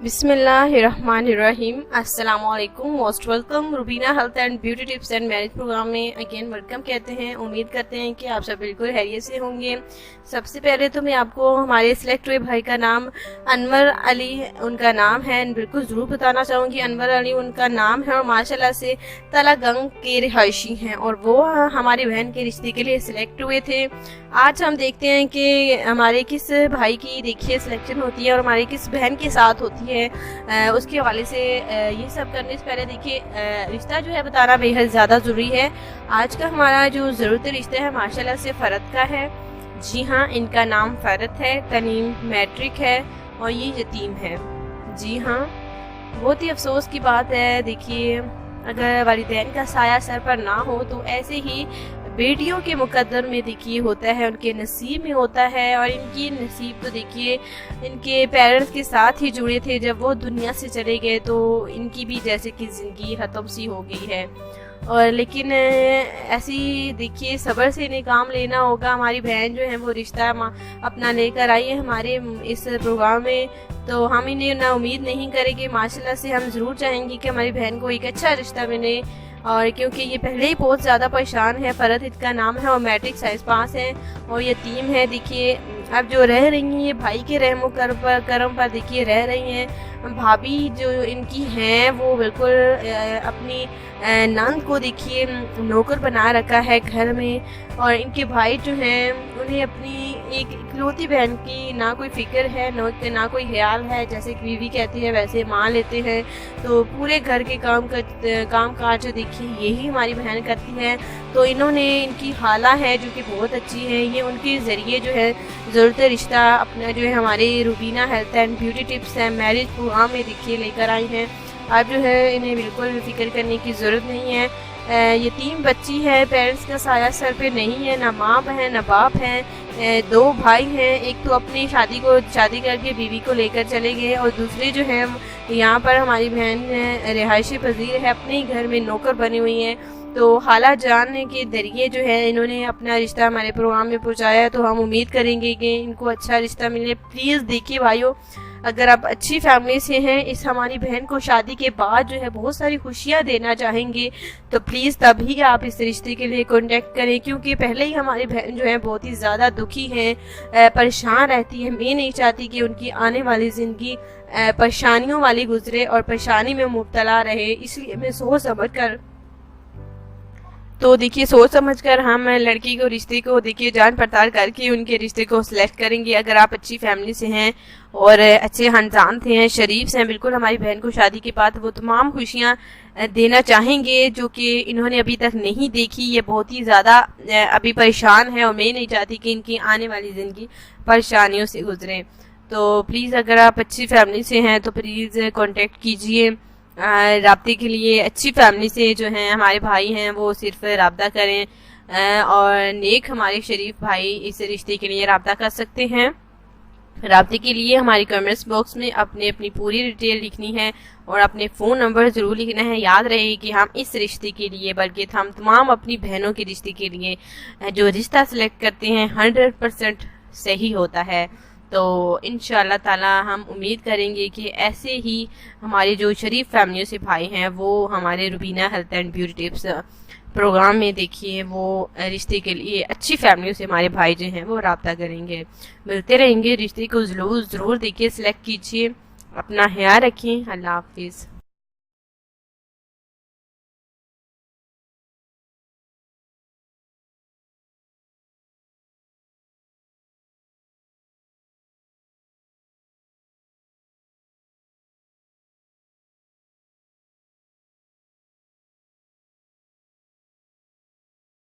बिस्मिल्लाहिर्रहमानिर्रहीम। अस्सलामुअलैकुम। Most welcome. Rubina health and beauty tips and marriage program में अगेन वेलकम कहते हैं। उम्मीद करते हैं कि आप सब बिल्कुल खैरियत से होंगे। सबसे पहले तो मैं आपको हमारे सिलेक्ट हुए भाई का नाम अनवर अली उनका नाम है बिल्कुल ज़रूर बताना चाहूँगी। अनवर अली उनका नाम है और माशाल्लाह से तलागंग के रिहायशी हैं और वो हमारी बहन के रिश्ते के लिए सिलेक्ट हुए थे। आज हम देखते हैं कि हमारे किस भाई की देखिए सिलेक्शन होती है और हमारी किस बहन के साथ होती है। उसके हवाले से ये सब करने से पहले देखिए रिश्ता जो है बताना बेहद ज़्यादा ज़रूरी है। आज का हमारा जो ज़रूरत रिश्ता है माशाल्लाह से फ़रत का है। जी हाँ, इनका नाम फ़रत है। तनीम मैट्रिक है और ये यतीम है। जी हाँ, बहुत ही अफसोस की बात है। देखिए अगर वालिदैन का साया सर पर ना हो तो ऐसे ही बेटियों के मुकद्दर में देखिए होता है, उनके नसीब में होता है। और इनकी नसीब तो देखिए इनके पेरेंट्स के साथ ही जुड़े थे। जब वो दुनिया से चले गए तो इनकी भी जैसे कि ज़िंदगी ख़त्म सी हो गई है। और लेकिन ऐसी देखिए सब्र से इन्हें काम लेना होगा। हमारी बहन जो है वो रिश्ता अपना लेकर आई है हमारे इस प्रोग्राम में, तो हम इन्हें ना उम्मीद नहीं करेंगे। माशाल्लाह से हम ज़रूर चाहेंगे कि हमारी बहन को एक अच्छा रिश्ता मिले। और क्योंकि ये पहले ही बहुत ज़्यादा परेशान है। फ़रत इसका नाम है और मैट्रिक साइज पास है और यतीम है। देखिए अब जो रह रही हैं ये भाई के रहमो करम पर देखिए रह रही हैं। भाभी जो इनकी हैं वो बिल्कुल अपनी नंद को देखिए नौकर बना रखा है घर में। और इनके भाई जो हैं उन्हें अपनी एक इकलौती बहन की ना कोई फिक्र है ना कोई ख्याल है। जैसे कि बीवी कहती है वैसे मान लेते हैं। तो पूरे घर के काम काज देखिए यही हमारी बहन करती है। तो इन्होंने इनकी खाला है जो कि बहुत अच्छी है, ये उनके ज़रिए जो है ज़रूरत रिश्ता अपना जो है हमारे Rubina health and beauty tips and marriage program में देखिए लेकर आई हैं। अब जो है इन्हें बिल्कुल फिक्र करने की ज़रूरत नहीं है। यतीम बच्ची है, पेरेंट्स का साया सर पे नहीं है, ना माँ है ना बाप है। दो भाई हैं, एक तो अपनी शादी करके बीवी को लेकर चले गए और दूसरे जो है यहाँ पर हमारी बहन रिहायशी पजीर है, अपने ही घर में नौकर बनी हुई हैं। तो खाला जान के जरिए जो है इन्होंने अपना रिश्ता हमारे प्रोग्राम में पहुँचाया। तो हम उम्मीद करेंगे कि इनको अच्छा रिश्ता मिले। प्लीज़ देखिए भाइयों, अगर आप अच्छी फैमिली से हैं, इस हमारी बहन को शादी के बाद जो है बहुत सारी खुशियां देना चाहेंगे तो प्लीज़ तभी आप इस रिश्ते के लिए कांटेक्ट करें। क्योंकि पहले ही हमारी बहन जो है बहुत ही ज़्यादा दुखी है, परेशान रहती है। मैं नहीं चाहती कि उनकी आने वाली ज़िंदगी परेशानियों वाली गुजरे और परेशानी में मुब्तला रहे। इसलिए मैं सोच समझ कर हम लड़की को रिश्ते को देखिए जान पड़ताल करके उनके रिश्ते को सिलेक्ट करेंगे। अगर आप अच्छी फैमिली से हैं और अच्छे खानदान से हैं, शरीफ से हैं, बिल्कुल हमारी बहन को शादी के बाद वो तमाम खुशियां देना चाहेंगे जो कि इन्होंने अभी तक नहीं देखी। ये बहुत ही ज़्यादा अभी परेशान है और मैं नहीं चाहती कि इनकी आने वाली ज़िंदगी परेशानियों से गुजरे। तो प्लीज़ अगर आप अच्छी फैमिली से हैं तो प्लीज़ कॉन्टेक्ट कीजिए। राब्ते के लिए अच्छी फैमिली से जो हैं हमारे भाई हैं वो सिर्फ राब्ता करें और नेक हमारे शरीफ भाई इस रिश्ते के लिए राब्ता कर सकते हैं। राब्ते के लिए हमारी कमेंट्स बॉक्स में अपनी पूरी डिटेल लिखनी है और अपने फ़ोन नंबर ज़रूर लिखना है। याद रहे कि हम इस रिश्ते के लिए बल्कि हम तमाम अपनी बहनों के रिश्ते के लिए जो रिश्ता सिलेक्ट करते हैं 100% सही होता है। तो इंशाअल्लाह ताला हम उम्मीद करेंगे कि ऐसे ही हमारे जो शरीफ फैमिलियों से भाई हैं वो हमारे Rubina health and beauty tips program में देखिए वो रिश्ते के लिए अच्छी फैमिलियों से हमारे भाई जो हैं वो राब्ता करेंगे। मिलते रहेंगे। रिश्ते को ज़रूर देखिए, सिलेक्ट कीजिए। अपना ख्याल रखें। अल्लाह हाफिज़।